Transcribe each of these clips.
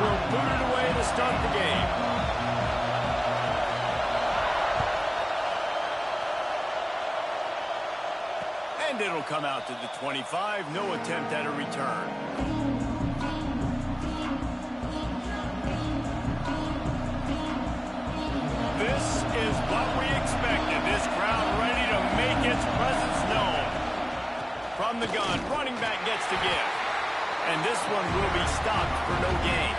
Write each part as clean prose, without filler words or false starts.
will boot it away to start the game. And it'll come out to the 25. No attempt at a return. This is what we expected. This crowd ready to make its presence known. From the gun, running back gets to give. And this one will be stopped for no gain.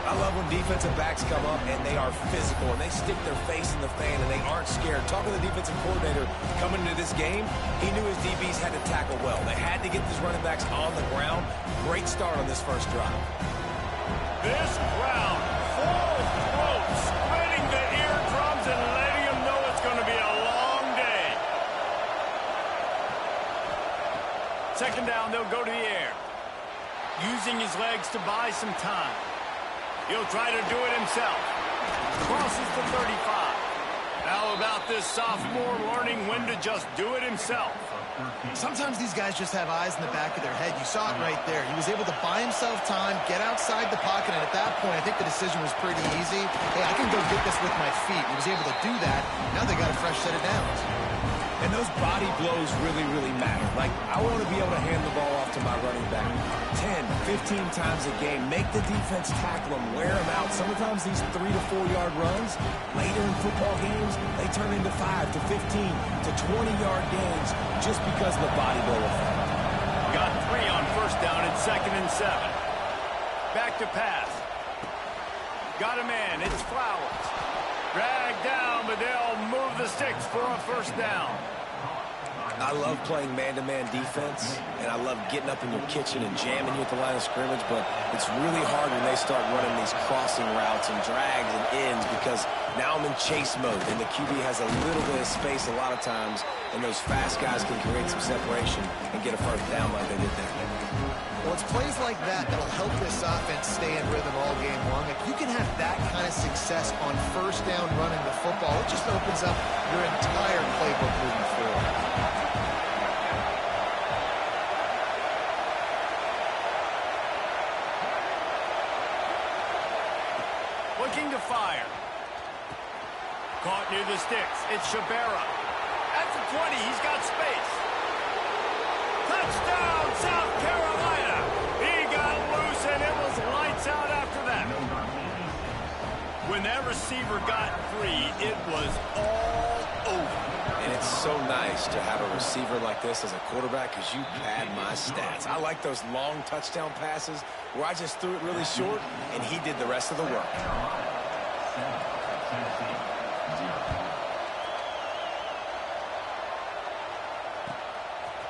I love when defensive backs come up and they are physical and they stick their face in the fan and they aren't scared. Talking to the defensive coordinator coming into this game, he knew his DBs had to tackle well. They had to get these running backs on the ground. Great start on this first drive. This crowd, full throat, spreading the eardrums and letting them know it's going to be a long day. Second down, they'll go to the air. Using his legs to buy some time. He'll try to do it himself. Crosses the 35. How about this sophomore learning when to just do it himself? Sometimes these guys just have eyes in the back of their head. You saw it right there. He was able to buy himself time, get outside the pocket, and at that point, I think the decision was pretty easy. Hey, I can go get this with my feet. He was able to do that. Now they got a fresh set of downs. And those body blows really, really matter. Like, I want to be able to hand the ball off to my running back 10, 15 times a game. Make the defense tackle them, wear them out. Sometimes these 3 to 4 yard runs, later in football games, they turn into 5 to 15 to 20-yard gains just because of the body blow effect. Got 3 on first down and 2nd and 7. Back to pass. Got a man. It's Flowers. Dragged down, but they'll move the sticks for a first down. I love playing man-to-man defense, and I love getting up in your kitchen and jamming you at the line of scrimmage, but it's really hard when they start running these crossing routes and drags and ends because now I'm in chase mode, and the QB has a little bit of space a lot of times, and those fast guys can create some separation and get a first down like they did there. Well, it's plays like that that'll help this offense stay in rhythm all game long. If you can have that kind of success on first down running the football, it just opens up your entire playbook moving forward. Looking to fire. Caught near the sticks. It's Shabera. At the 20, he's got space. Touchdown, South Carolina. He got loose, and it was lights out after that. When that receiver got free, it was all over. And it's so nice to have a receiver like this as a quarterback because you pad my stats. I like those long touchdown passes where I just threw it really short, and he did the rest of the work.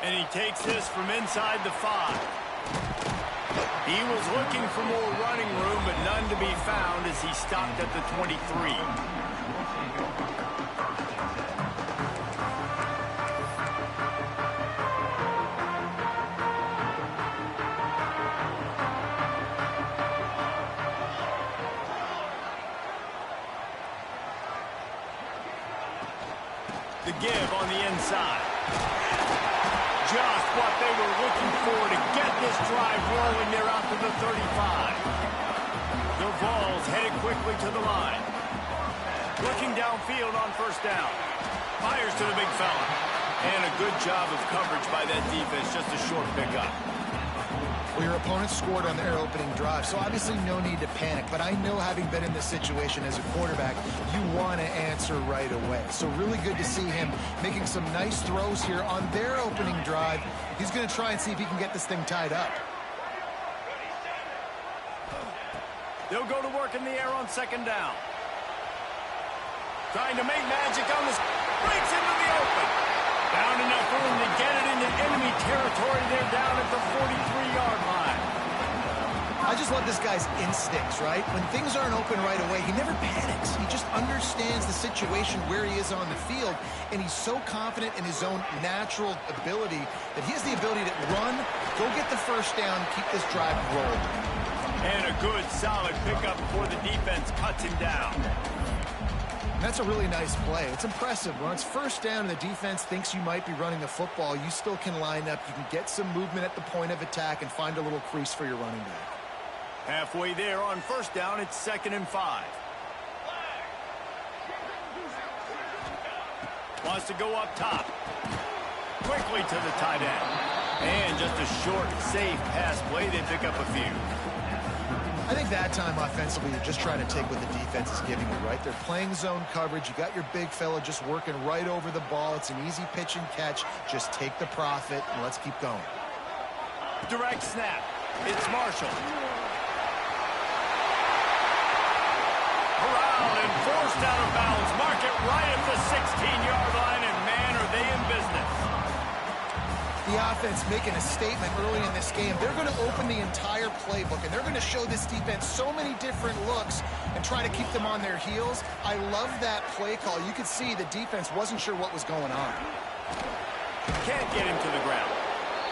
And he takes this from inside the 5. He was looking for more running room, but none to be found as he stopped at the 23. The give on the inside. Just what they were looking for to get this drive rolling. They're out to the 35. The Vols headed quickly to the line. Looking downfield on first down. Fires to the big fella. And a good job of coverage by that defense. Just a short pickup. Well, your opponent scored on their opening drive, so obviously no need to panic. But I know, having been in this situation as a quarterback, you want to answer right away. So really good to see him making some nice throws here on their opening drive. He's going to try and see if he can get this thing tied up. They'll go to work in the air on second down. Trying to make magic on this. Breaks into the open. Down enough room to get it into enemy territory. They're down at the 43-yard line. I just love this guy's instincts, right? When things aren't open right away, he never panics. He just understands the situation where he is on the field, and he's so confident in his own natural ability that he has the ability to run, go get the first down, keep this drive rolling. And a good, solid pickup before the defense cuts him down. That's a really nice play. It's impressive. When it's first down and the defense thinks you might be running the football, you still can line up. You can get some movement at the point of attack and find a little crease for your running back. Halfway there on first down, it's 2nd and 5. Wants to go up top. Quickly to the tight end. And just a short, safe pass play. They pick up a few. I think that time offensively, you're just trying to take what the defense is giving you, right? They're playing zone coverage. You got your big fella just working right over the ball. It's an easy pitch and catch. Just take the profit, and let's keep going. Direct snap. It's Marshall. Corralled and forced out of bounds. Mark it right at the 16-yard line, and man, are they in business. The offense making a statement early in this game. They're going to open the entire playbook, and they're going to show this defense so many different looks and try to keep them on their heels. I love that play call. You could see the defense wasn't sure what was going on. Can't get him to the ground.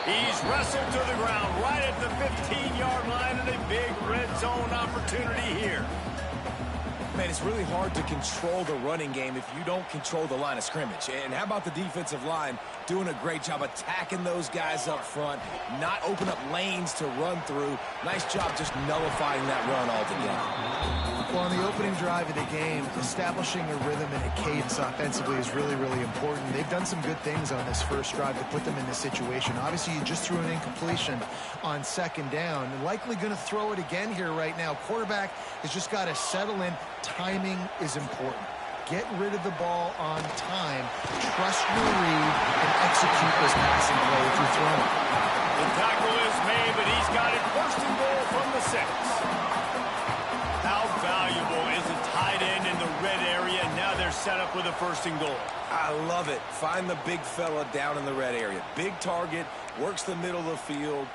He's wrestled to the ground right at the 15-yard line, and a big red zone opportunity here. Man, it's really hard to control the running game if you don't control the line of scrimmage. And how about the defensive line doing a great job attacking those guys up front, not open up lanes to run through. Nice job just nullifying that run altogether. Well, on the opening drive of the game, establishing a rhythm and a cadence offensively is really, really important. They've done some good things on this first drive to put them in this situation. Obviously, you just threw an incompletion on 2nd down. Likely going to throw it again here right now. Quarterback has just got to settle in. Timing is important. Get rid of the ball on time. Trust your read and execute this passing play if you're throwing. The tackle is made, but he's got it 1st and goal from the 6. How valuable is a tight end in the red area? Now they're set up with a 1st and goal. I love it. Find the big fella down in the red area. Big target, works the middle of the field,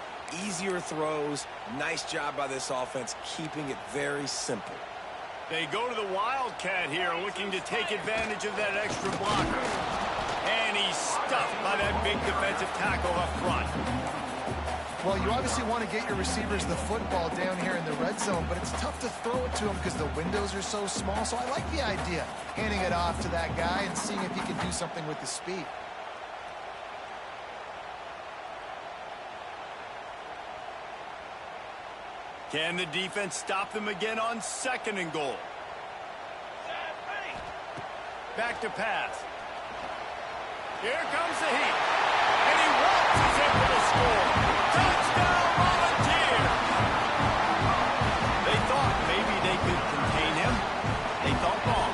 easier throws. Nice job by this offense, keeping it very simple. They go to the Wildcat here, looking to take advantage of that extra blocker. And he's stuffed by that big defensive tackle up front. Well, you obviously want to get your receivers the football down here in the red zone, but it's tough to throw it to them because the windows are so small. So I like the idea, handing it off to that guy and seeing if he can do something with the speed. Can the defense stop them again on 2nd and goal? Back to pass. Here comes the heat. And he waltzes in for the score. Touchdown, Volunteer! They thought maybe they could contain him. They thought wrong.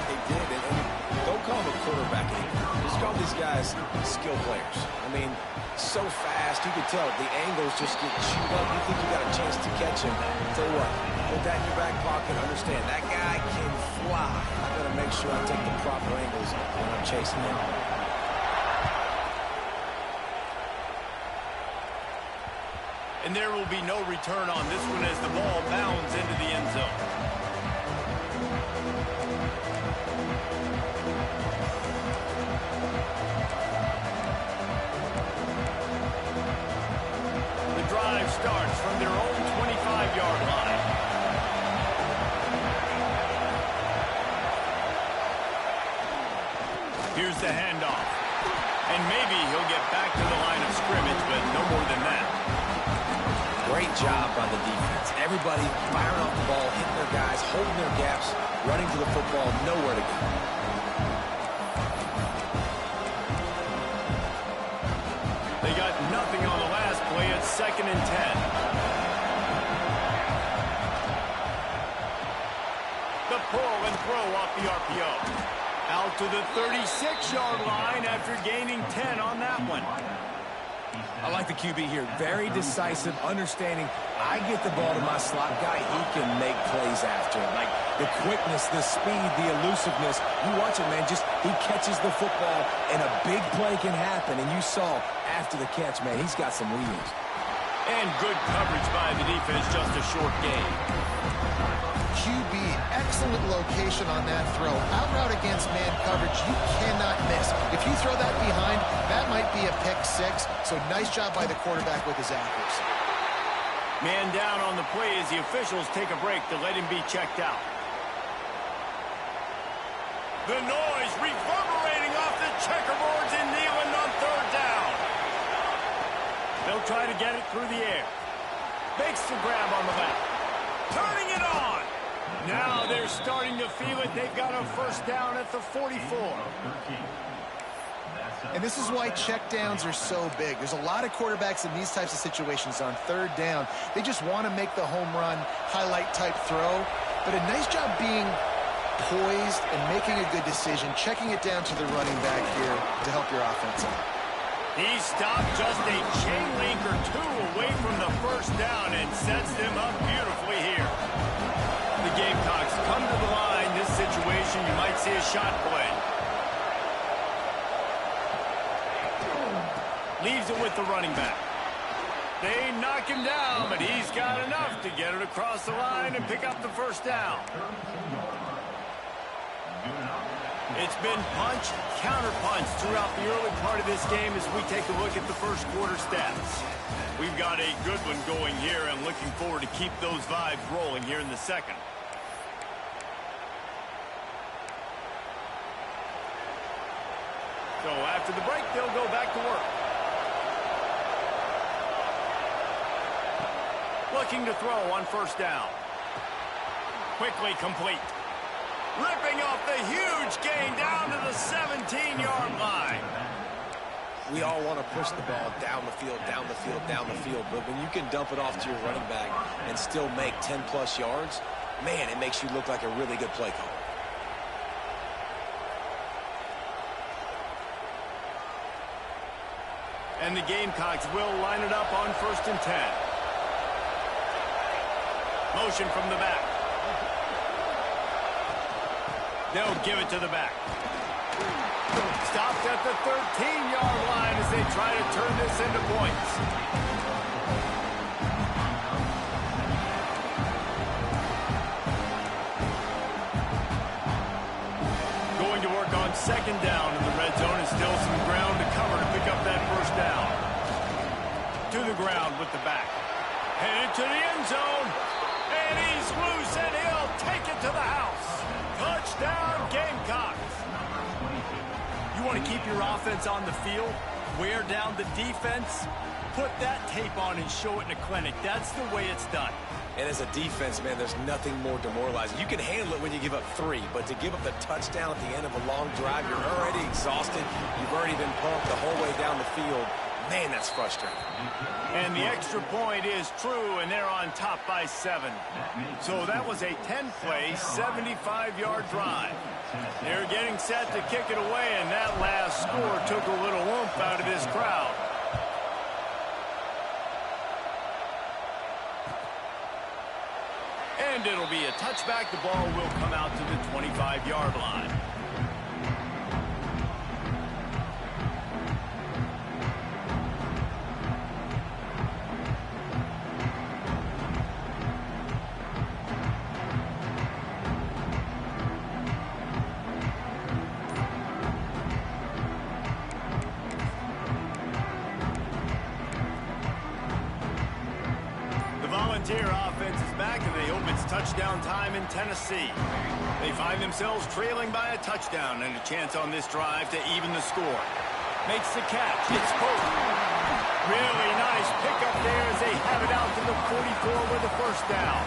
They did, and don't call him a quarterback anymore. Just call these guys skill players. I mean, so fast, you can tell the angles just get chewed up. You think you got a chance to catch him. Tell you what, put that in your back pocket. Understand, that guy can fly. I got to make sure I take the proper angles when I'm chasing him. And there will be no return on this one as the ball bounds into the end zone. Starts from their own 25-yard line. Here's the handoff. And maybe he'll get back to the line of scrimmage, but no more than that. Great job by the defense. Everybody firing off the ball, hitting their guys, holding their gaps, running to the football, nowhere to go. They got nothing on the last play at 2nd and 10. The pull and throw off the RPO. Out to the 36-yard line after gaining 10 on that one. I like the QB here. Very decisive, understanding I get the ball to my slot guy. He can make plays after it. Like the quickness, the speed, the elusiveness. You watch it, man. Just he catches the football, and a big play can happen. And you saw after the catch, man, he's got some wheels. And good coverage by the defense, just a short gain. QB, excellent location on that throw. Out route against man coverage, you cannot miss. If you throw that behind, that might be a pick 6. So nice job by the quarterback with his accuracy. Man down on the play as the officials take a break to let him be checked out. The noise reverberating off the checkerboards in Neyland on 3rd down. They'll try to get it through the air. Makes the grab on the left. Turning it on. Now they're starting to feel it. They've got a first down at the 44. And this is why checkdowns are so big. There's a lot of quarterbacks in these types of situations on third down. They just want to make the home run, highlight type throw. But a nice job being poised and making a good decision, checking it down to the running back here to help your offense out. He stopped just a chain link or two away from the first down and sets them up beautifully here. The Gamecocks come to the line. This situation, you might see a shot play. Leaves it with the running back. They knock him down, but he's got enough to get it across the line and pick up the first down. It's been punch, counter-punch throughout the early part of this game as we take a look at the first quarter stats. We've got a good one going here and looking forward to keep those vibes rolling here in the second. So after the break, they'll go back to work. Looking to throw on first down. Quickly complete. Ripping off the huge gain down to the 17-yard line. We all want to push the ball down the field, down the field, down the field. But when you can dump it off to your running back and still make 10-plus yards, man, it makes you look like a really good play caller. And the Gamecocks will line it up on 1st and 10. Motion from the back. They'll give it to the back. Stopped at the 13-yard line as they try to turn this into points. Going to work on 2nd down in the red zone and still some ground to cover to pick up that first down. To the ground with the back. Headed to the end zone. And he's loose, and he'll take it to the house. Touchdown, Gamecocks. You want to keep your offense on the field, wear down the defense, put that tape on and show it in a clinic. That's the way it's done. And as a defense, man, there's nothing more demoralizing. You can handle it when you give up 3, but to give up the touchdown at the end of a long drive, you're already exhausted. You've already been pumped the whole way down the field. Man, that's frustrating. And the extra point is true, and they're on top by 7. So that was a 10-play, 75-yard drive. They're getting set to kick it away, and that last score took a little oomph out of this crowd. And it'll be a touchback. The ball will come out to the 25-yard line. Volunteer offense is back, and they hope it's touchdown time in Tennessee. They find themselves trailing by a touchdown and a chance on this drive to even the score. Makes the catch. It's Pope. Really nice pickup there as they have it out to the 44 with a first down.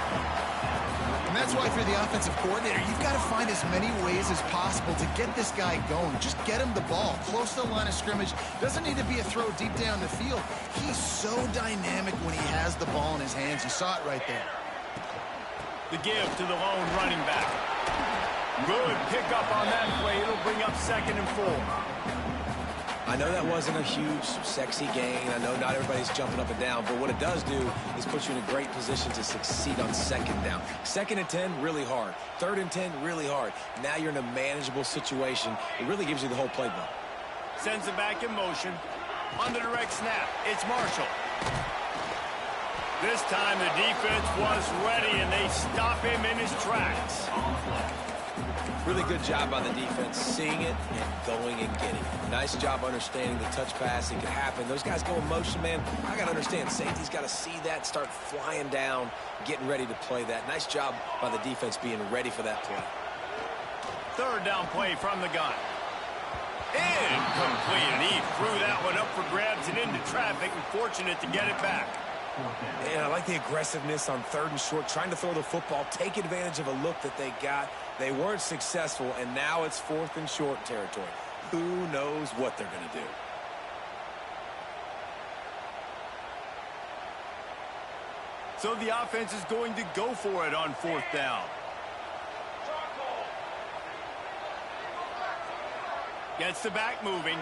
And that's why for the offensive coordinator, you've got to find as many ways as possible to get this guy going. Just get him the ball close to the line of scrimmage. Doesn't need to be a throw deep down the field. He's so dynamic when he has the ball in his hands. You saw it right there. The give to the lone running back. Good pickup on that play. It'll bring up 2nd and 4. I know that wasn't a huge, sexy gain. I know not everybody's jumping up and down, but what it does do is put you in a great position to succeed on 2nd down. 2nd and 10, really hard. 3rd and 10, really hard. Now you're in a manageable situation. It really gives you the whole playbook. Sends it back in motion. On the direct snap, it's Marshall. This time the defense was ready, and they stop him in his tracks. Really good job by the defense, seeing it and going and getting it. Nice job understanding the touch pass. It could happen. Those guys go in motion, man. I got to understand. Safety's got to see that, start flying down, getting ready to play that. Nice job by the defense being ready for that play. 3rd down play from the gun. Incomplete, and he threw that one up for grabs and into traffic, and fortunate to get it back. And I like the aggressiveness on 3rd and short, trying to throw the football, take advantage of a look that they got. They weren't successful, and now it's 4th and short territory. Who knows what they're going to do? So the offense is going to go for it on 4th down. Gets the back moving.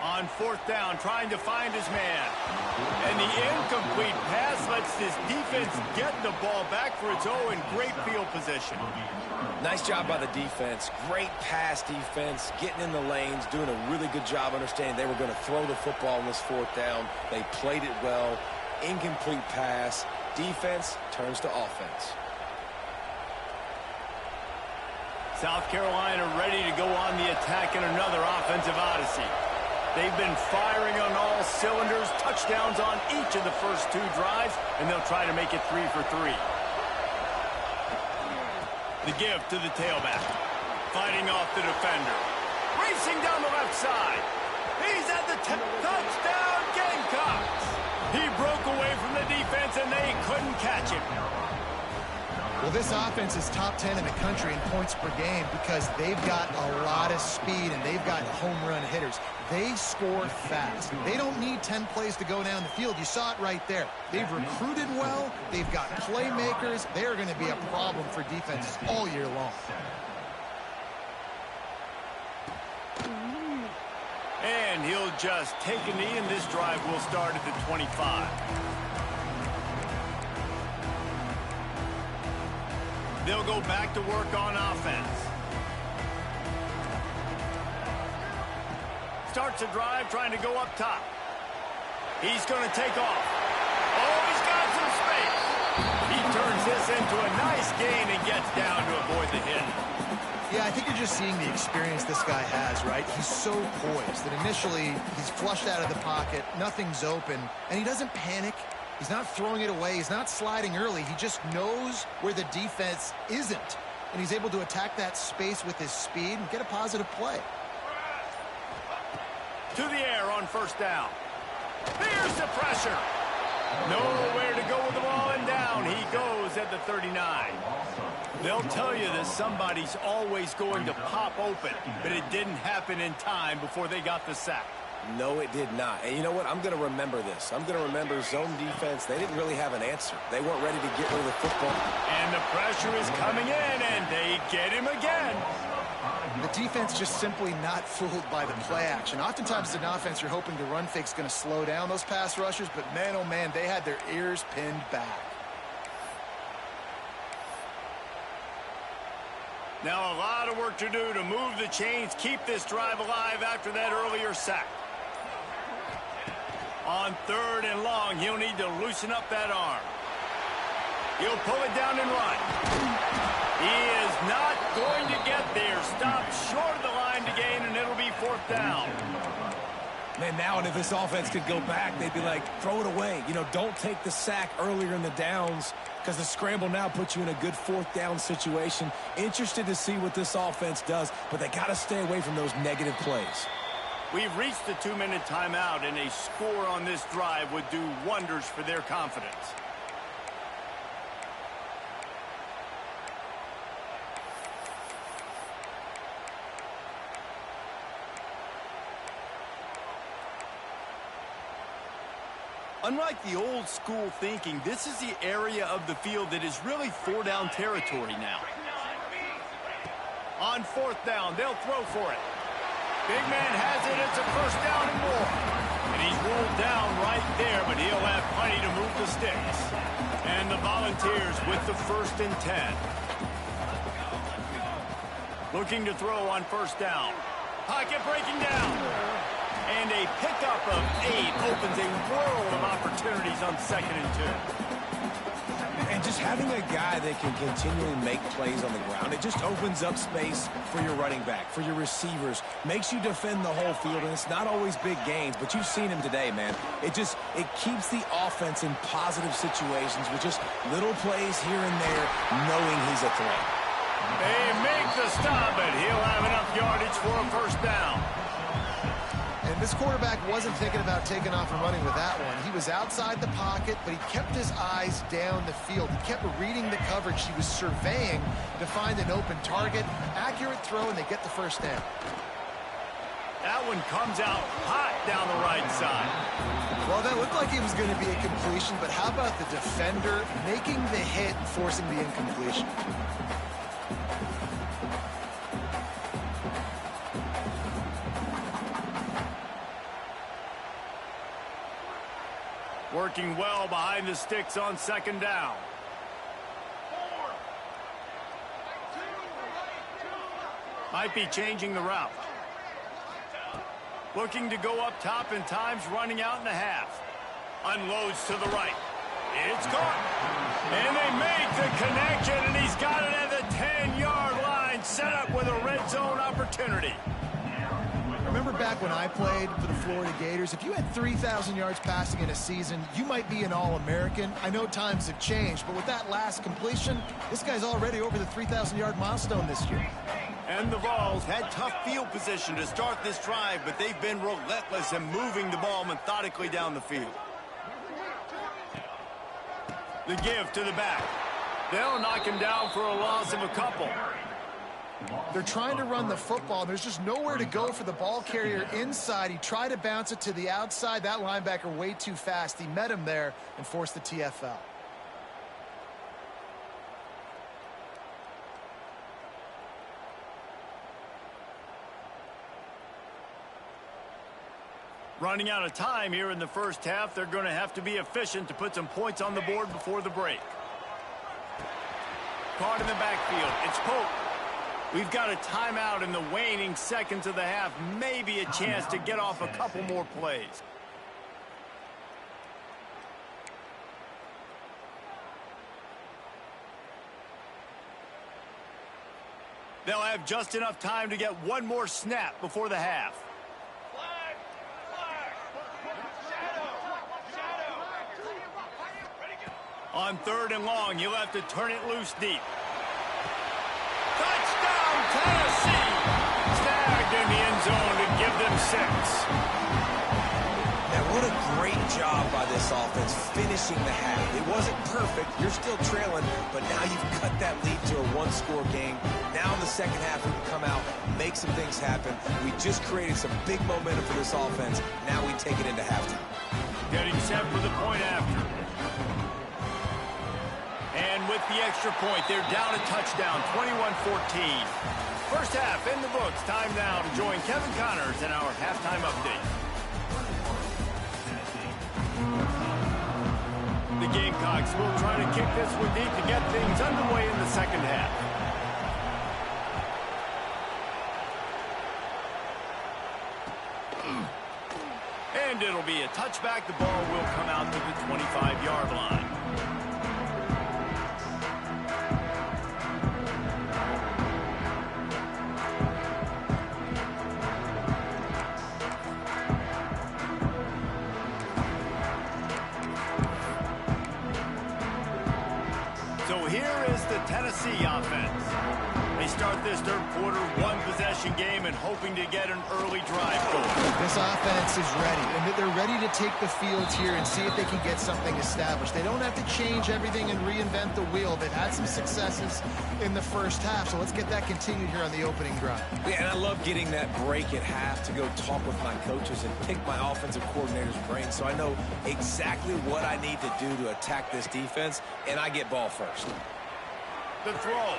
On 4th down, trying to find his man. And the incomplete pass lets this defense get the ball back for its own. Great field position. Nice job by the defense. Great pass defense, getting in the lanes, doing a really good job understanding they were going to throw the football on this 4th down. They played it well. Incomplete pass. Defense turns to offense. South Carolina ready to go on the attack in another offensive odyssey. They've been firing on all cylinders, touchdowns on each of the first 2 drives, and they'll try to make it 3 for 3. The give to the tailback. Fighting off the defender. Racing down the left side. He's at the touchdown, Gamecocks. He broke away from the defense, and they couldn't catch him. Well, this offense is top 10 in the country in points per game because they've got a lot of speed and they've got home run hitters. They score fast. They don't need 10 plays to go down the field. You saw it right there. They've recruited well. They've got playmakers. They are going to be a problem for defenses all year long. And he'll just take a knee, and this drive will start at the 25. They'll go back to work on offense. Starts a drive trying to go up top. He's going to take off. Oh, he's got some space. He turns this into a nice gain and gets down to avoid the hit. Yeah, I think you're just seeing the experience this guy has, right? He's so poised that initially he's flushed out of the pocket, nothing's open, and he doesn't panic. He's not throwing it away. He's not sliding early. He just knows where the defense isn't, and he's able to attack that space with his speed and get a positive play. To the air on 1st down. Here's the pressure. Nowhere to go with the ball, and down he goes at the 39. They'll tell you that somebody's always going to pop open, but it didn't happen in time before they got the sack. No, it did not. And you know what? I'm going to remember this. I'm going to remember zone defense. They didn't really have an answer. They weren't ready to get rid of the football. And the pressure is coming in, and they get him again. The defense just simply not fooled by the play action. Oftentimes, as an offense, you're hoping the run fake's going to slow down those pass rushers, but man, oh man, they had their ears pinned back. Now a lot of work to do to move the chains, keep this drive alive after that earlier sack. On 3rd and long, he'll need to loosen up that arm. He'll pull it down and run. He is not going to get there. Stopped short of the line to gain, and it'll be 4th down. Man, now and if this offense could go back, they'd be like, throw it away. You know, don't take the sack earlier in the downs because the scramble now puts you in a good 4th down situation. Interested to see what this offense does, but they got to stay away from those negative plays. We've reached the 2-minute timeout, and a score on this drive would do wonders for their confidence. Unlike the old school thinking, this is the area of the field that is really 4-down territory now. On 4th down, they'll throw for it. Big man has it. It's a 1st down and more. And he's rolled down right there, but he'll have plenty to move the sticks. And the Volunteers with the 1st and 10. Looking to throw on 1st down. Pocket breaking down. And a pickup of 8 opens a world of opportunities on 2nd and 2. And just having a guy that can continually make plays on the ground, it just opens up space for your running back, for your receivers, makes you defend the whole field, and it's not always big gains, but you've seen him today, man. It keeps the offense in positive situations with just little plays here and there, knowing he's a threat. They make the stop, but he'll have enough yardage for a 1st down. And And this quarterback wasn't thinking about taking off and running with that one. He was outside the pocket, but he kept his eyes down the field. He kept reading the coverage. He was surveying to find an open target. Accurate throw, and they get the first down. That one comes out hot down the right side. Well, that looked like it was going to be a completion, but how about the defender making the hit and forcing the incompletion? Working well behind the sticks on second down. Might be changing the route. Looking to go up top in times, running out in the half. Unloads to the right. It's caught. And they make the connection, and he's got it at the 10-yard line. Set up with a red zone opportunity. Remember back when I played for the Florida Gators, if you had 3,000 yards passing in a season, you might be an All-American. I know times have changed, but with that last completion, this guy's already over the 3,000-yard milestone this year. And the Vols had tough field position to start this drive, but they've been relentless in moving the ball methodically down the field. The give to the back. They'll knock him down for a loss of a couple. They're trying to run the football. There's just nowhere to go for the ball carrier inside. He tried to bounce it to the outside. That linebacker way too fast. He met him there and forced the TFL. Running out of time here in the first half. They're going to have to be efficient to put some points on the board before the break. Caught in the backfield. It's Pope. We've got a timeout in the waning seconds of the half. Maybe a chance to get off a couple more plays. They'll have just enough time to get one more snap before the half. On third and long, he'll have to turn it loose deep. Touchdown, Tennessee! Snagged in the end zone to give them 6. Now, what a great job by this offense finishing the half. It wasn't perfect. You're still trailing, but now you've cut that lead to a one-score game. Now in the second half, we can come out, make some things happen. We just created some big momentum for this offense. Now we take it into halftime. Getting set for the point after. And with the extra point, they're down a touchdown, 21-14. First half in the books. Time now to join Kevin Connors in our halftime update. The Gamecocks will try to kick this one deep to get things underway in the second half. And it'll be a touchback. The ball will come out to the 25-yard line. Tennessee offense. They start this third quarter one-possession game and hoping to get an early drive going. This offense is ready, and they're ready to take the field here and see if they can get something established. They don't have to change everything and reinvent the wheel. They've had some successes in the first half, so let's get that continued here on the opening drive. Yeah, and I love getting that break at half to go talk with my coaches and pick my offensive coordinator's brain so I know exactly what I need to do to attack this defense, and I get ball first. The throw.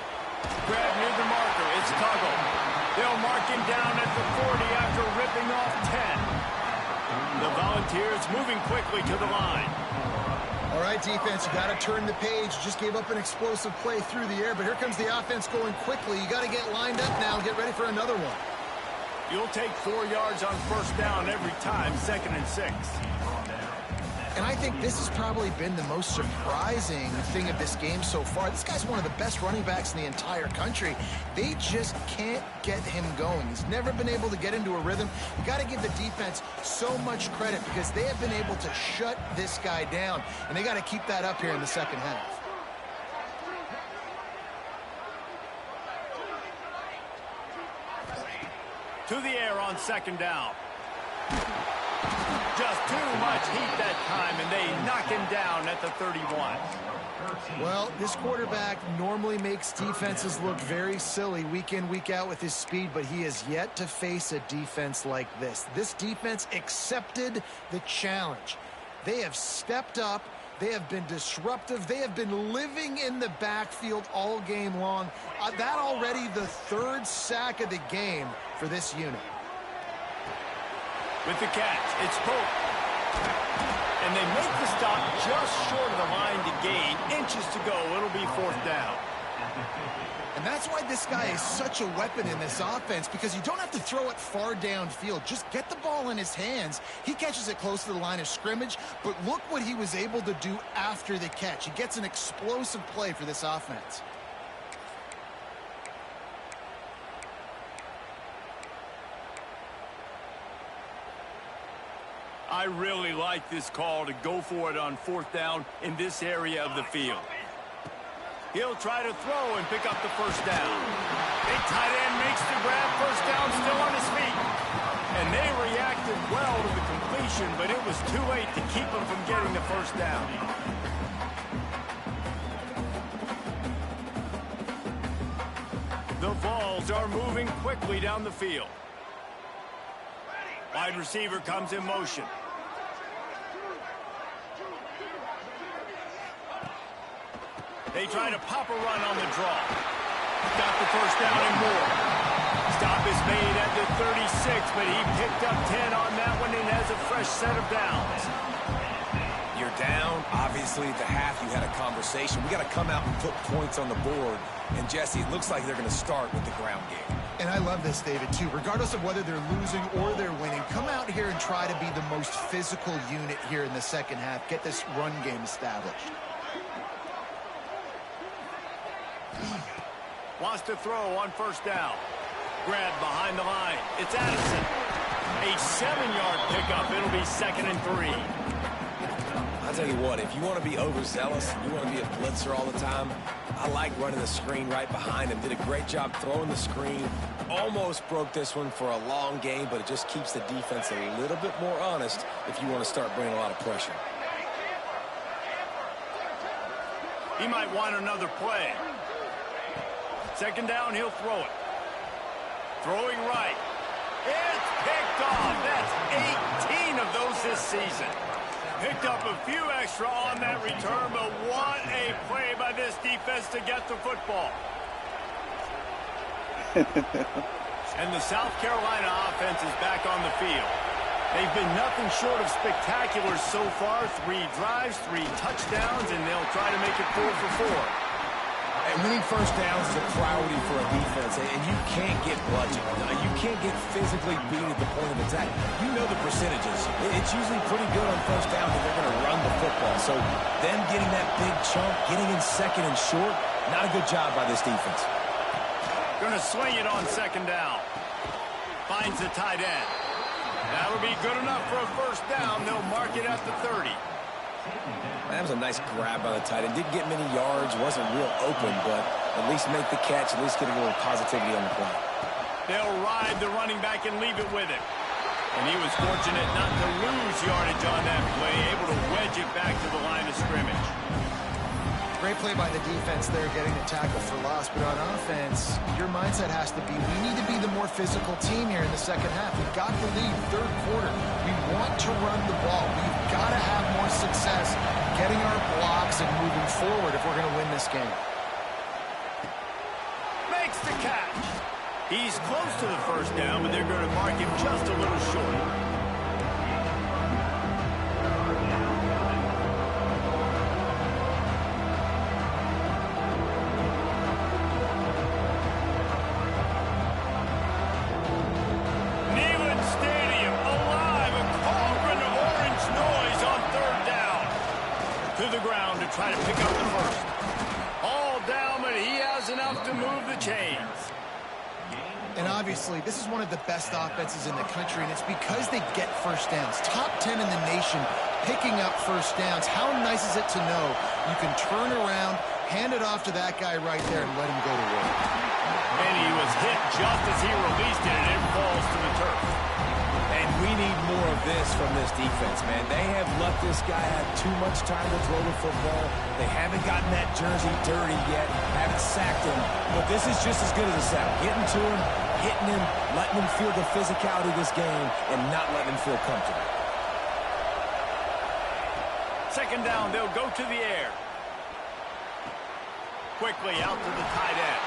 Grab near the marker. It's Tuggle. They'll mark him down at the 40 after ripping off 10. The Volunteers moving quickly to the line. All right, defense, you got to turn the page. You just gave up an explosive play through the air, but here comes the offense going quickly. You got to get lined up now and get ready for another one. You'll take 4 yards on first down every time, 2nd and 6. And I think this has probably been the most surprising thing of this game so far. This guy's one of the best running backs in the entire country. They just can't get him going. He's never been able to get into a rhythm. You got to give the defense so much credit because they have been able to shut this guy down. And they got to keep that up here in the second half. To the air on second down. Just too much heat that time, and they knock him down at the 31. Well, this quarterback normally makes defenses look very silly week in, week out with his speed, but he has yet to face a defense like this. This defense accepted the challenge. They have stepped up. They have been disruptive. They have been living in the backfield all game long. That already the third sack of the game for this unit. With the catch, it's Pope. And they make the stop just short of the line to gain. Inches to go. It'll be 4th down. And that's why this guy is such a weapon in this offense, because you don't have to throw it far downfield. Just get the ball in his hands. He catches it close to the line of scrimmage, but look what he was able to do after the catch. He gets an explosive play for this offense. I really like this call to go for it on 4th down in this area of the field. He'll try to throw and pick up the 1st down. Big tight end makes the grab. 1st down, still on his feet. And they reacted well to the completion, but it was too late to keep him from getting the 1st down. The Vols are moving quickly down the field. Wide receiver comes in motion. They try to pop a run on the draw. Got the 1st down and more. Stop is made at the 36, but he picked up 10 on that one and has a fresh set of downs. You're down. Obviously, at the half, you had a conversation. We got to come out and put points on the board. And, Jesse, it looks like they're going to start with the ground game. And I love this, David, too. Regardless of whether they're losing or they're winning, come out here and try to be the most physical unit here in the second half. Get this run game established. Wants to throw on 1st down. Grab behind the line. It's Addison. A 7-yard pickup. It'll be 2nd and 3. I'll tell you what, if you want to be overzealous, you want to be a blitzer all the time, I like running the screen right behind him. Did a great job throwing the screen. Almost broke this one for a long game, but it just keeps the defense a little bit more honest if you want to start bringing a lot of pressure. He might want another play. 2nd down, he'll throw it. Throwing right. It's picked off. That's 18 of those this season. Picked up a few extra on that return, but what a play by this defense to get the football. And the South Carolina offense is back on the field. They've been nothing short of spectacular so far. 3 drives, 3 touchdowns, and they'll try to make it 4 for 4. And winning 1st downs is a priority for a defense, and you can't get bludgeoned. You can't get physically beat at the point of attack. You know the percentages. It's usually pretty good on 1st down that they're going to run the football. So them getting that big chunk, getting in 2nd and short, not a good job by this defense. Going to swing it on 2nd down. Finds the tight end. That'll be good enough for a 1st down. They'll mark it at the 30. That was a nice grab by the tight end. Didn't get many yards, wasn't real open, but at least make the catch, at least get a little positivity on the play. They'll ride the running back and leave it with him. And he was fortunate not to lose yardage on that play, able to wedge it back to the line of scrimmage. Great play by the defense there, getting the tackle for loss. But on offense, your mindset has to be, we need to be the more physical team here in the second half. We've got the lead, 3rd quarter. We want to run the ball. We've got to have more success getting our blocks and moving forward if we're going to win this game. Makes the catch. He's close to the 1st down, but they're going to mark him just a little short. Try to pick up the 1st. All down, but he has enough to move the chains. And obviously, this is one of the best offenses in the country, and it's because they get 1st downs. Top 10 in the nation picking up 1st downs. How nice is it to know you can turn around, hand it off to that guy right there, and let him go to work. And he was hit just as he released it, and it falls to the turf. And we need more of this from this defense, man. They have let this guy have too much time to throw the football. They haven't gotten that jersey dirty yet, haven't sacked him. But this is just as good as a sack. Getting to him, hitting him, letting him feel the physicality of this game, and not letting him feel comfortable. Second down, they'll go to the air. Quickly out to the tight end.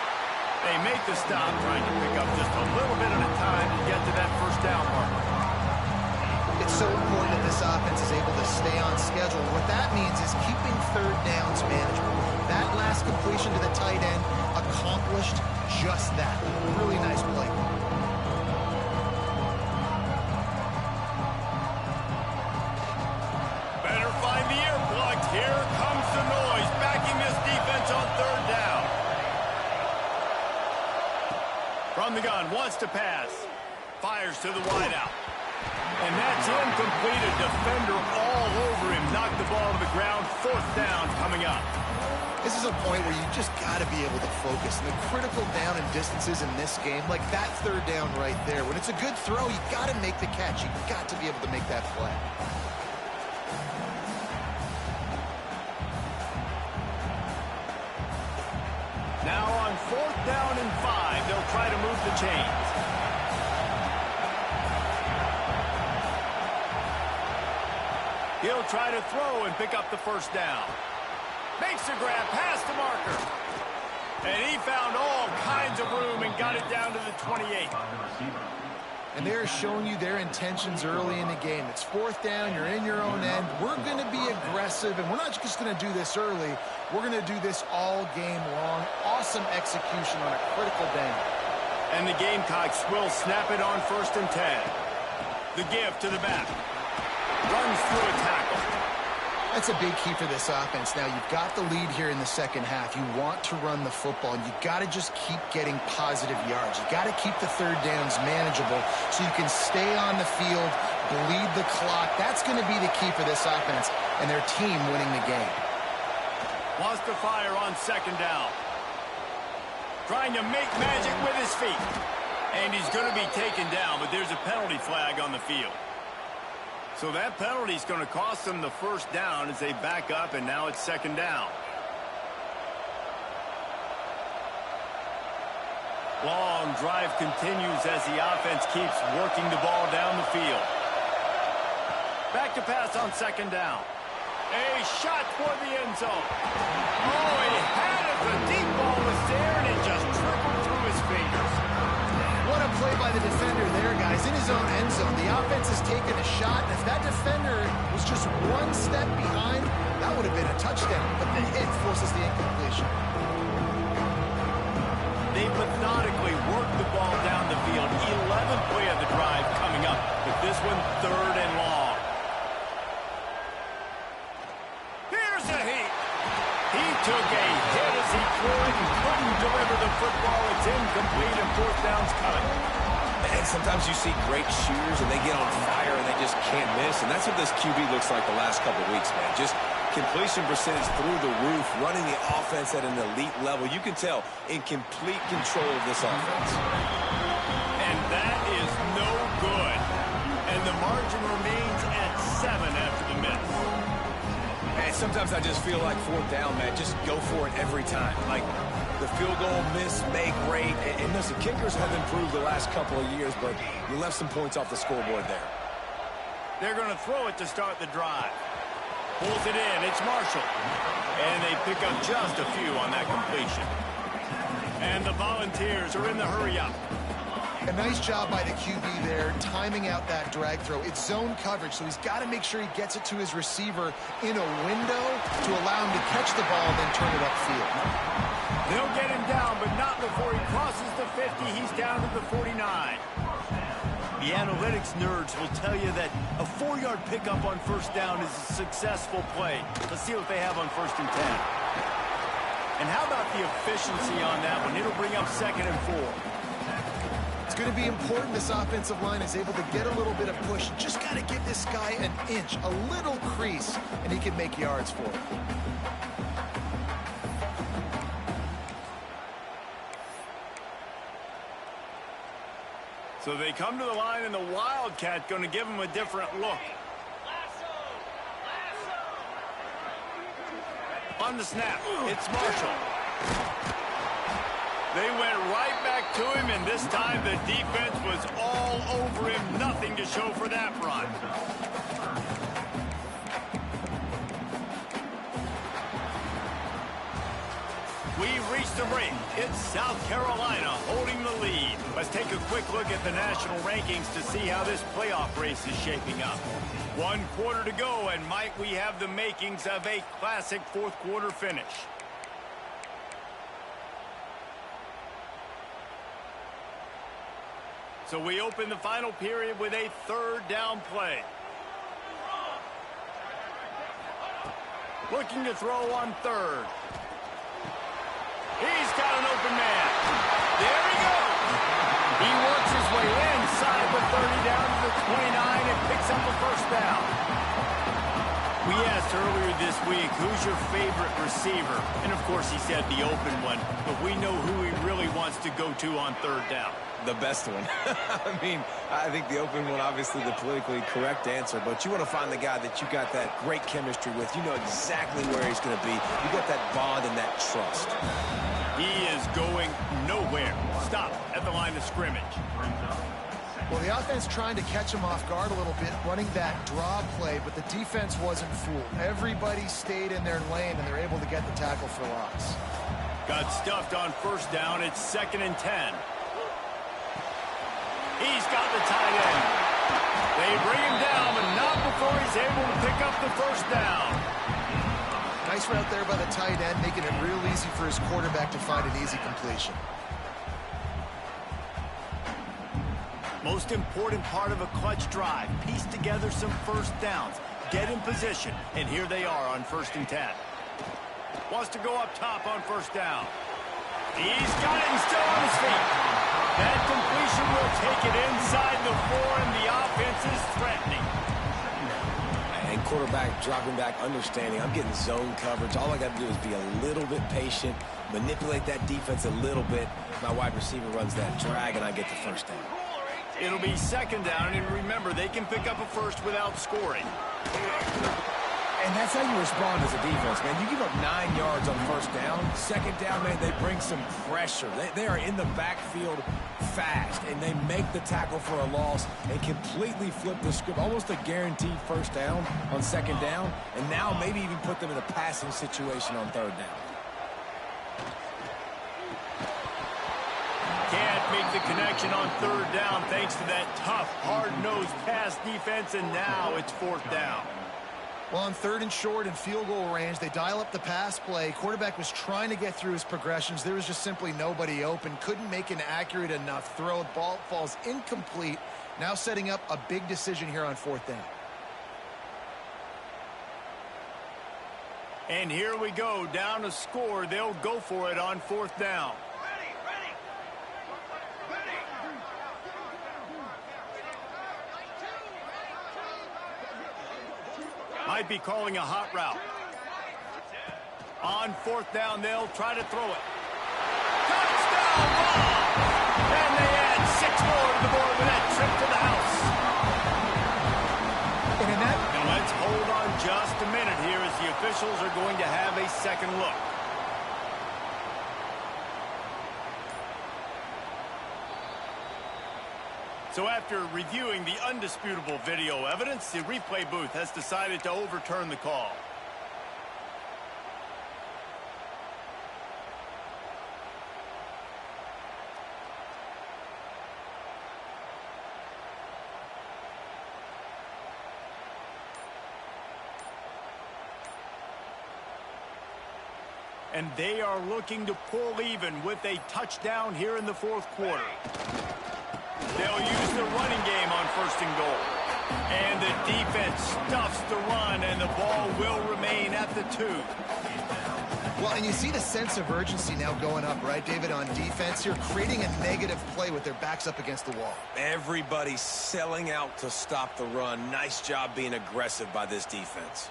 They make the stop, trying to pick up just a little bit at a time to get to that first down mark. It's so important that this offense is able to stay on schedule. What that means is keeping third downs manageable. That last completion to the tight end accomplished just that. Really nice play. Better find the earplugs. Here comes the noise, backing this defense on third down. From the gun, wants to pass. Fires to the wideout. And that's incomplete. A defender all over him. Knocked the ball to the ground. Fourth down coming up. This is a point where you just got to be able to focus. And the critical down and distances in this game, like that third down right there, when it's a good throw, you got to make the catch. You got to be able to make that play. Now on fourth down and 5, they'll try to move the chains. He'll try to throw and pick up the first down. Makes a grab past the marker. And he found all kinds of room and got it down to the 28. And they're showing you their intentions early in the game. It's fourth down, you're in your own end. We're going to be aggressive, and we're not just going to do this early. We're going to do this all game long. Awesome execution on a critical down. And the Gamecocks will snap it on first and 10. The give to the back. Runs through a tackle. That's a big key for this offense. Now, you've got the lead here in the second half. You want to run the football, and you got to just keep getting positive yards. You got to keep the third downs manageable so you can stay on the field, bleed the clock. That's going to be the key for this offense and their team winning the game. Wants to fire on second down. Trying to make magic with his feet. And he's going to be taken down, but there's a penalty flag on the field. So that penalty is going to cost them the first down as they back up, and now it's second down. Long drive continues as the offense keeps working the ball down the field. Back to pass on second down. A shot toward the end zone. Oh, he had it. The deep ball was there, and it just trickled through his fingers. What a play by the defender there, guys. In his own end zone, the offense has taken a shot, and if that defender was just one step behind, that would have been a touchdown, but the hit forces the incompletion. They methodically work the ball down the field. 11th play of the drive coming up, but this one third and long. Here's a heat. He took a hit as he threw it and couldn't deliver the football. It's incomplete and fourth down's coming. And sometimes you see great shooters and they get on fire and they just can't miss. And that's what this QB looks like the last couple of weeks, man. Just completion percentage through the roof, running the offense at an elite level. You can tell in complete control of this offense. And that is no good. And the margin remains at 7 after the miss. Man, sometimes I just feel like fourth down, man. Just go for it every time. Like the field goal, miss, make, great. And listen, kickers have improved the last couple of years, but you left some points off the scoreboard there. They're going to throw it to start the drive. Pulls it in. It's Marshall. And they pick up just a few on that completion. And the Volunteers are in the hurry-up. A nice job by the QB there, timing out that drag throw. It's zone coverage, so he's got to make sure he gets it to his receiver in a window to allow him to catch the ball and then turn it upfield. They'll get him down, but not before he crosses the 50. He's down to the 49. The analytics nerds will tell you that a 4-yard pickup on first down is a successful play. Let's see what they have on first and 10. And how about the efficiency on that one? It'll bring up second and 4. It's going to be important this offensive line is able to get a little bit of push. Just got to give this guy an inch, a little crease, and he can make yards for it. So they come to the line, and the Wildcat going to give them a different look. On the snap, it's Marshall. They went right back to him, and this time the defense was all over him. Nothing to show for that run. We've reached the break. It's South Carolina holding the lead. Let's take a quick look at the national rankings to see how this playoff race is shaping up. 1 quarter to go, and might we have the makings of a classic fourth quarter finish. So we open the final period with a third down play. Looking to throw on third. He's got an open man. There he goes. He works his way inside the 30 down to the 29 and picks up a first down. We asked earlier this week, who's your favorite receiver? And, of course, he said the open one. But we know who he really wants to go to on third down. The best one. I mean, I think the open one, obviously the politically correct answer, but you want to find the guy that you got that great chemistry with. You know exactly where he's going to be. You got that bond and that trust. He is going nowhere. Stop at the line of scrimmage. Well, the offense trying to catch him off guard a little bit, running that draw play, but the defense wasn't fooled. Everybody stayed in their lane, and they're able to get the tackle for loss. Got stuffed on first down. It's 2nd and 10. He's got the tight end. They bring him down, but not before he's able to pick up the first down. Nice route there by the tight end, making it real easy for his quarterback to find an easy completion. Most important part of a clutch drive. Piece together some first downs. Get in position, and here they are on 1st and 10. Wants to go up top on first down. He's got it and still on his feet. That completion will take it inside the 4, and the offense is threatening. And quarterback dropping back, understanding. I'm getting zone coverage. All I got to do is be a little bit patient, manipulate that defense a little bit. My wide receiver runs that drag, and I get the first down. It'll be 2nd down, and remember, they can pick up a first without scoring. And that's how you respond as a defense, man. You give up 9 yards on first down. 2nd down, man, they bring some pressure. They are in the backfield fast, and they make the tackle for a loss and completely flip the script. Almost a guaranteed first down on 2nd down, and now maybe even put them in a passing situation on 3rd down. Can't make the connection on 3rd down thanks to that tough, hard-nosed pass defense, and now it's 4th down. Well, on 3rd and short and field goal range, they dial up the pass play. Quarterback was trying to get through his progressions. There was just simply nobody open. Couldn't make an accurate enough throw. The ball falls incomplete. Now setting up a big decision here on 4th down. And here we go. Down to score. They'll go for it on 4th down. Might be calling a hot route. On 4th down, they'll try to throw it. Touchdown ball! And they add 6 more to the board with that trip to the house. And let's hold on just a minute here as the officials are going to have a second look. So after reviewing the undisputable video evidence, the replay booth has decided to overturn the call. And they are looking to pull even with a touchdown here in the 4th quarter. They'll use the running game on 1st and goal. And the defense stuffs the run, and the ball will remain at the 2. Well, and you see the sense of urgency now going up, right, David, on defense here, creating a negative play with their backs up against the wall. Everybody's selling out to stop the run. Nice job being aggressive by this defense.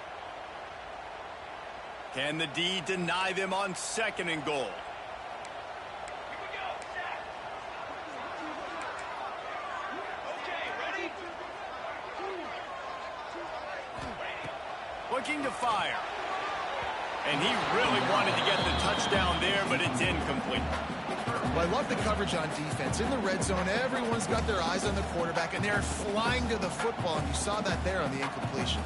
Can the D deny them on 2nd and goal? looking to fire. And he really wanted to get the touchdown there, but it's incomplete. Well, I love the coverage on defense. In the red zone, everyone's got their eyes on the quarterback, and they're flying to the football, and you saw that there on the incompletion.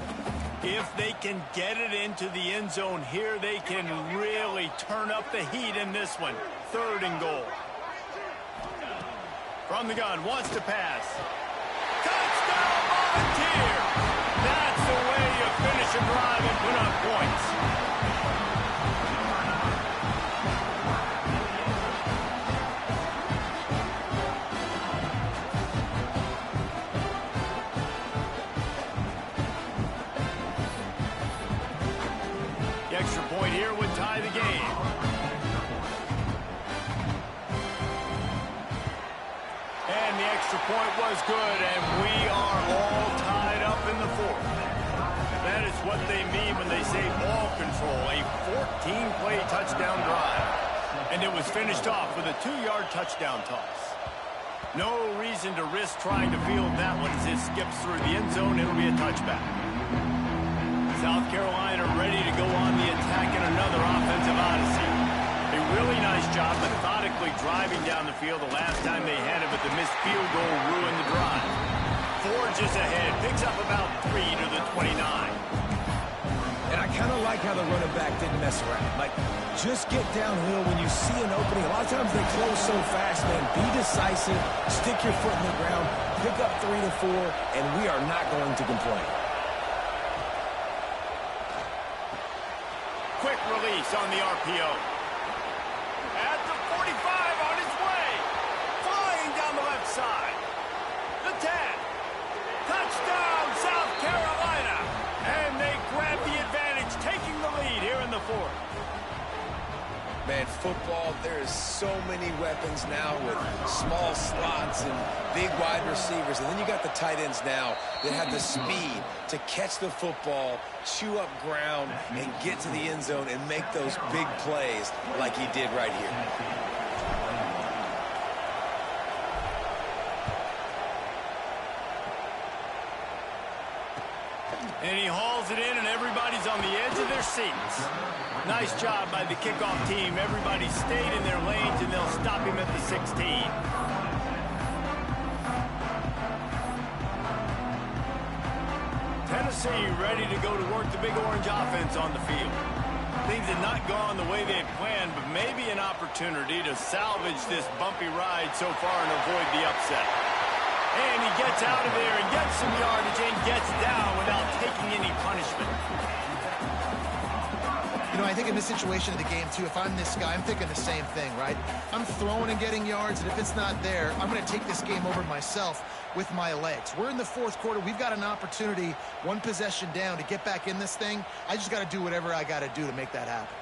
If they can get it into the end zone here, they can really turn up the heat in this one. 3rd and goal. From the gun, wants to pass. Touchdown, Volunteer! That's the way you finish a drive and put on points. The extra point here would tie the game. And the extra point was good, and we are all tied up in the 4th. That is what they mean when they say ball control, a 14-play touchdown drive. And it was finished off with a 2-yard touchdown toss. No reason to risk trying to field that one as it skips through the end zone. It'll be a touchback. South Carolina ready to go on the attack in another offensive odyssey. A really nice job methodically driving down the field the last time they had it, but the missed field goal ruined the drive. Forges ahead, picks up about 3 to the 29. And I kind of like how the running back didn't mess around. Like, just get downhill when you see an opening. A lot of times they close so fast, man. Be decisive, stick your foot in the ground, pick up 3 to 4, and we are not going to complain. Quick release on the RPO. At the 45 on his way. Flying down the left side. The 10. Touchdown, South Carolina. And they grab the advantage, taking the lead here in the 4th. Man, football, there's so many weapons now with small slots and big wide receivers. And then you got the tight ends now that have the speed to catch the football, chew up ground, and get to the end zone and make those big plays like he did right here. And he hauls it in, and everybody's on the edge of their seats. Nice job by the kickoff team. Everybody stayed in their lanes, and they'll stop him at the 16. Tennessee ready to go to work the Big Orange offense on the field. Things had not gone the way they had planned, but maybe an opportunity to salvage this bumpy ride so far and avoid the upset. And he gets out of there and gets some yardage and gets down without taking any punishment. You know, I think in this situation of the game, too, if I'm this guy, I'm thinking the same thing, right? I'm throwing and getting yards, and if it's not there, I'm going to take this game over myself with my legs. We're in the 4th quarter. We've got an opportunity, 1 possession down, to get back in this thing. I just got to do whatever I got to do to make that happen.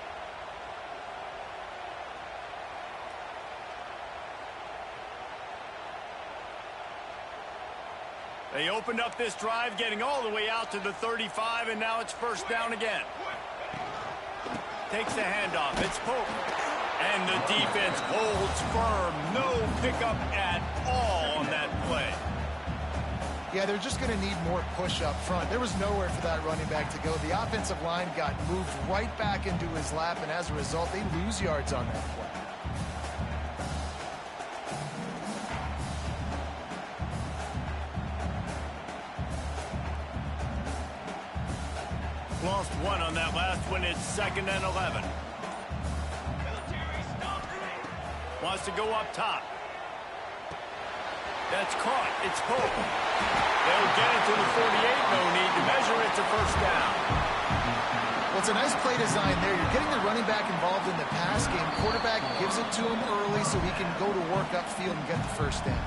They opened up this drive, getting all the way out to the 35, and now it's 1st down again. Takes the handoff. It's Pope. And the defense holds firm. No pickup at all on that play. Yeah, they're just going to need more push up front. There was nowhere for that running back to go. The offensive line got moved right back into his lap, and as a result, they lose yards on that play. Lost 1 on that last one. It's 2nd and 11. Wants to go up top. That's caught. It's Pope. They'll get it to the 48. No need to measure. It's a 1st down. Well, it's a nice play design there. You're getting the running back involved in the pass game. Quarterback gives it to him early so he can go to work upfield and get the 1st down.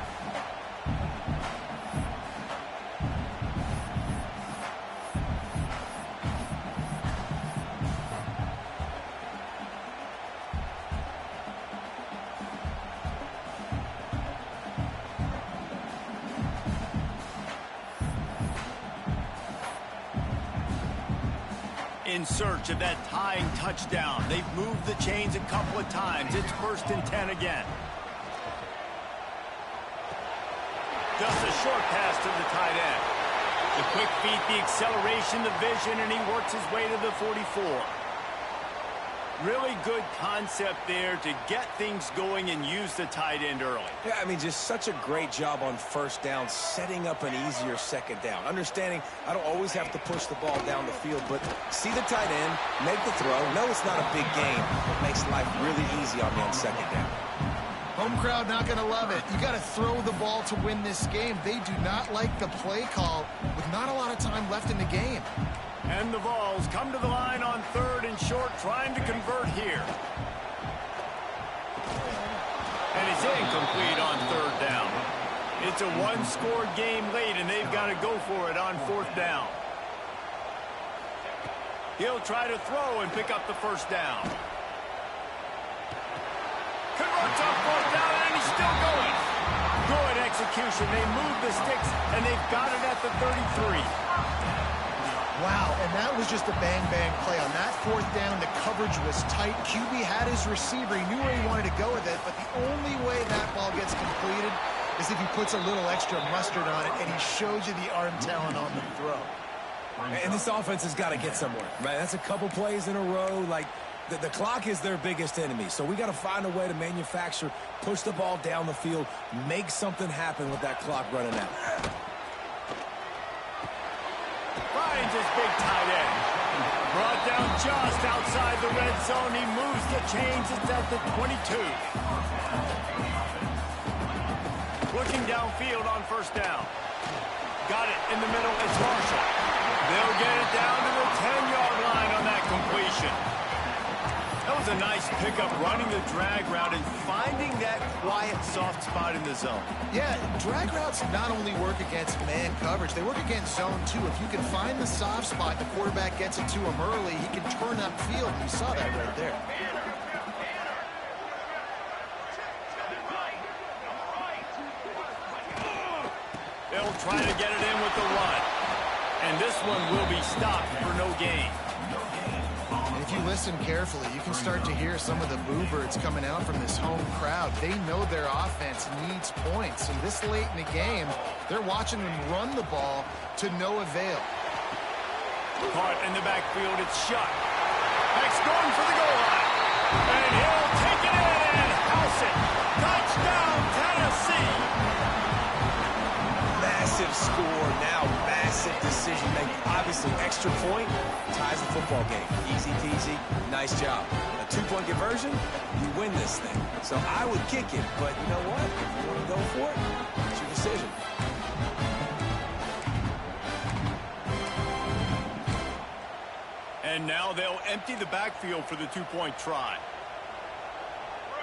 In search of that tying touchdown. They've moved the chains a couple of times. It's 1st and 10 again. Just a short pass to the tight end. The quick feet, the acceleration, the vision, and he works his way to the 44. Really good concept there to get things going and use the tight end early. Yeah, I mean, just such a great job on first down, setting up an easier second down. Understanding I don't always have to push the ball down the field, but see the tight end, make the throw. No, it's not a big game. It makes life really easy on me on second down. Home crowd not going to love it. You got to throw the ball to win this game. They do not like the play call with not a lot of time left in the game. And the Vols come to the line on 3rd and short, trying to convert here. And it's incomplete on 3rd down. It's a one-score game late, and they've got to go for it on 4th down. He'll try to throw and pick up the first down. Converts on 4th down, and he's still going. Good execution. They move the sticks, and they've got it at the 33. Wow, and that was just a bang-bang play. On that 4th down, the coverage was tight. QB had his receiver. He knew where he wanted to go with it, but the only way that ball gets completed is if he puts a little extra mustard on it, and he shows you the arm talent on the throw. And this offense has got to get somewhere, right? That's a couple plays in a row. Like, the clock is their biggest enemy, so we got to find a way to manufacture, push the ball down the field, make something happen with that clock running out. Finds his big tight end. Brought down just outside the red zone. He moves the chains. It's at the 22. Looking downfield on 1st down. Got it in the middle. It's Marshall. They'll get it down to the 10-yard line on that completion. That was a nice pickup, running the drag route and finding that quiet, soft spot in the zone. Yeah, drag routes not only work against man coverage, they work against zone too. If you can find the soft spot, the quarterback gets it to him early, he can turn upfield. You saw that right there. They'll try to get it in with the run. And this one will be stopped for no gain. If you listen carefully, you can start to hear some of the boo birds coming out from this home crowd. They know their offense needs points, and this late in the game, they're watching them run the ball to no avail. Caught in the backfield, it's shut. Next going for the goal line. And he'll take it in and house it. Touchdown, Tennessee. Massive score, now massive decision making. Obviously, extra point ties the football game. Easy peasy, nice job. A 2-point conversion, you win this thing. So I would kick it, but you know what? If you want to go for it, it's your decision. And now they'll empty the backfield for the 2-point try.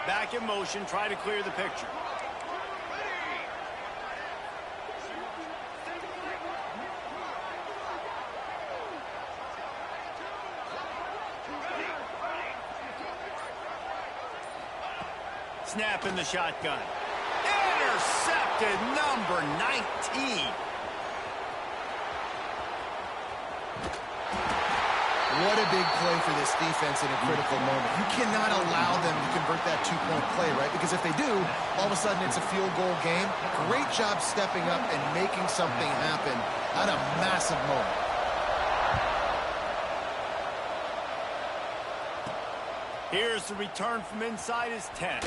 Back in motion, try to clear the picture. Snap in the shotgun. Intercepted, number 19. What a big play for this defense in a critical moment. You cannot allow them to convert that 2-point play, right? Because if they do, all of a sudden it's a field goal game. Great job stepping up and making something happen at a massive moment. Here's the return from inside his 10.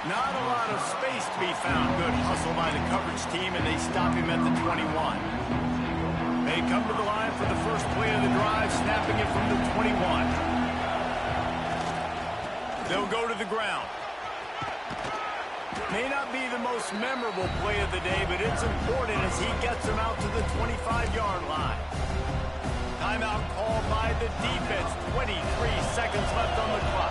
Not a lot of space to be found. Good hustle by the coverage team, and they stop him at the 21. They come to the line for the first play of the drive, snapping it from the 21. They'll go to the ground. May not be the most memorable play of the day, but it's important as he gets them out to the 25-yard line. Timeout called by the defense. 23 seconds left on the clock.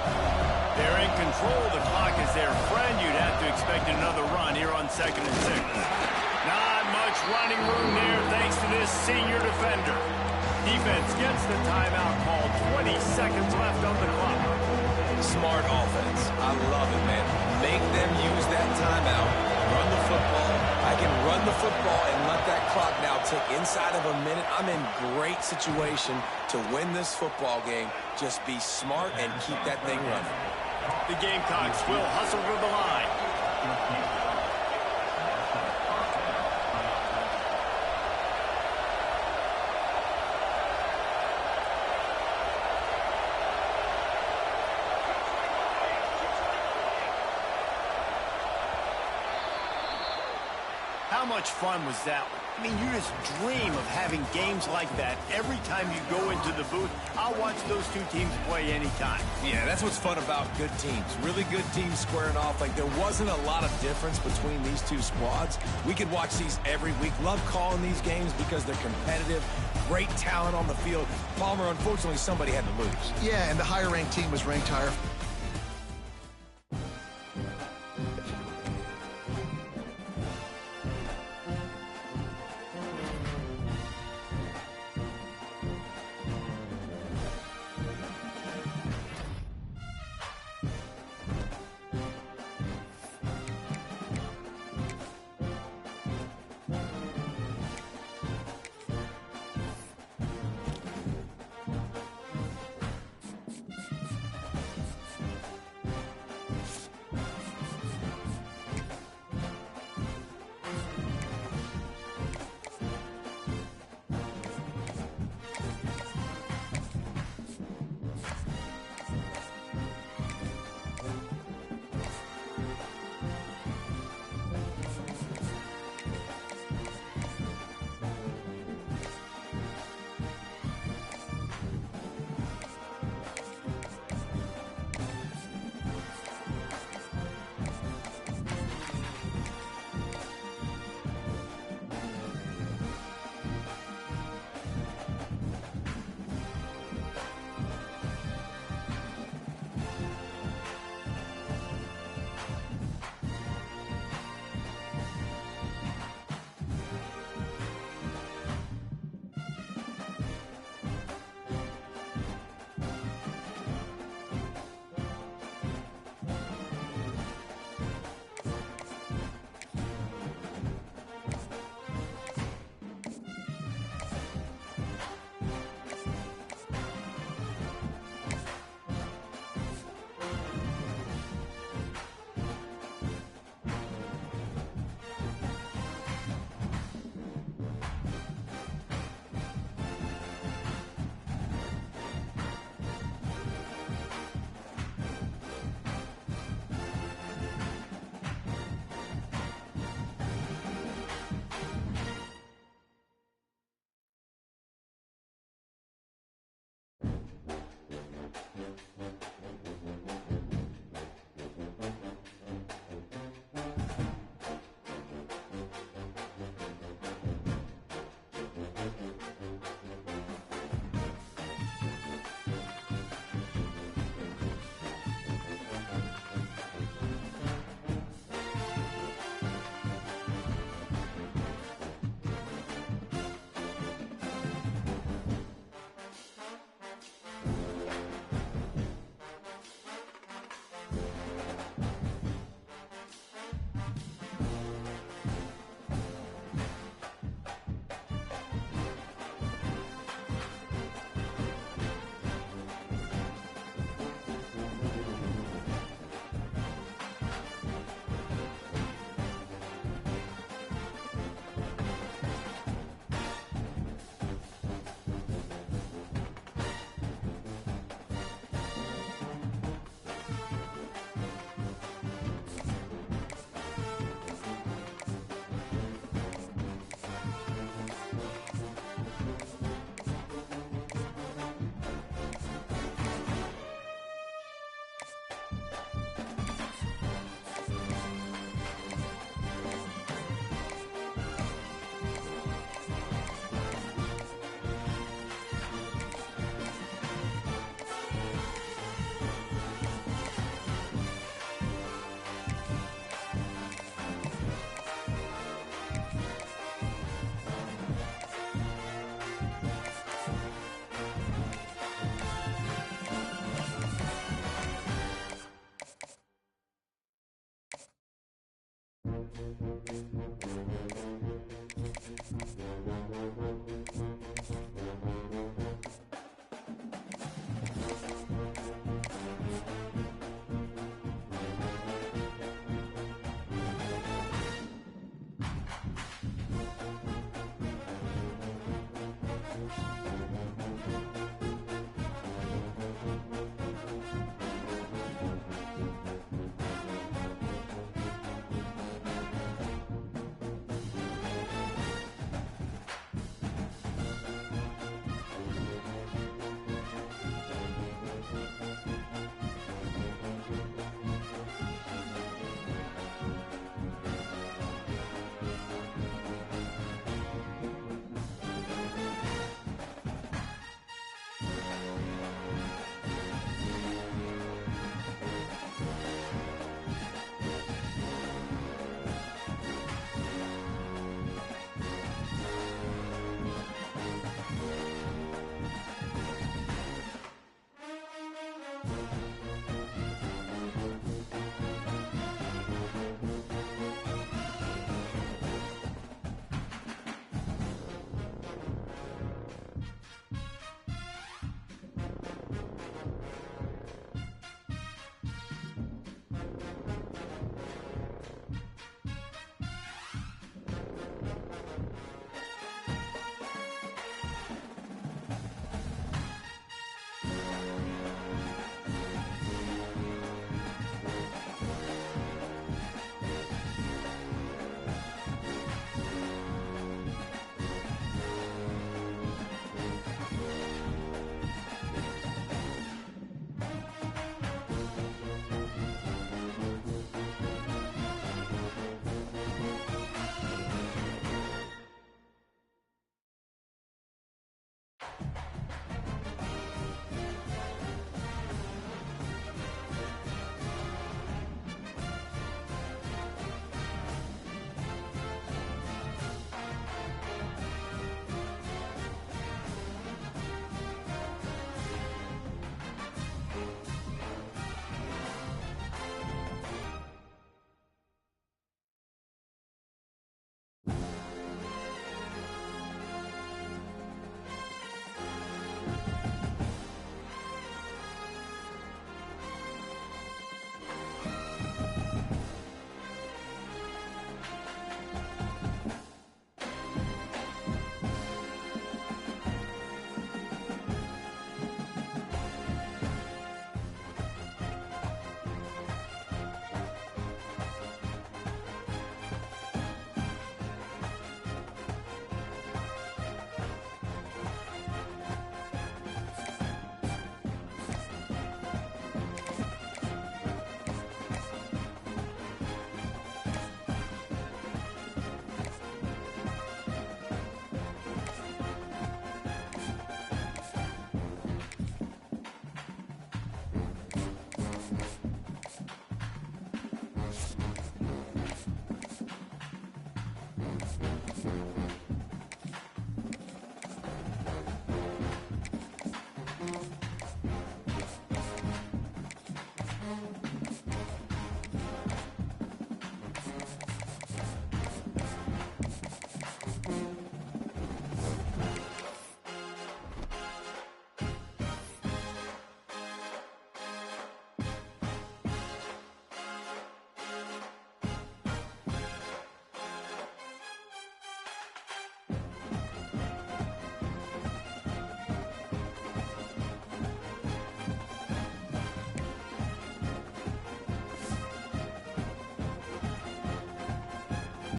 They're in control. The clock is their friend. You'd have to expect another run here on 2nd and 6. Not much running room there thanks to this senior defender. Defense gets the timeout called. 20 seconds left on the clock. Smart offense. I love it, man. Make them use that timeout. Run the football. I can run the football and let that clock now tick inside of a minute. I'm in great situation to win this football game. Just be smart and keep that thing running. The Gamecocks will hustle to the line. How much fun was that one? I mean, you just dream of having games like that every time you go into the booth. I'll watch those two teams play anytime. Yeah, that's what's fun about good teams. Really good teams squaring off. Like, there wasn't a lot of difference between these two squads. We could watch these every week. Love calling these games because they're competitive. Great talent on the field. Palmer, unfortunately, somebody had to lose. Yeah, and the higher-ranked team was ranked higher.